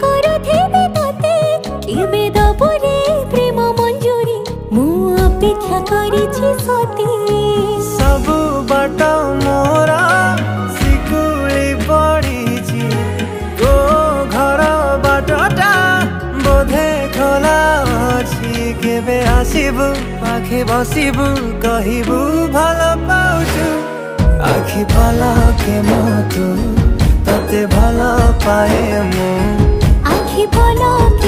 କରୁଥିବି ତତେ କେବେ ଦବୁରେ ପ୍ରେମ ମଞ୍ଜୁରୀ ମୁଁ ଅପେକ୍ଷା କରିଛି ସତେ ସବୁ ବାଟ ମୋର ଶିକୁଳି ପଡ଼ିଛି ତୋ ଘର ବାଟଟା ବୋଧେ ଖୋଲା ଅଛି କେବେ ଆସିବୁ ପାଖେ ବସିବୁ କହିବୁ ଭଲ ପାଉଛୁ आखि पलके तू तते भल पाए मु आखि पलके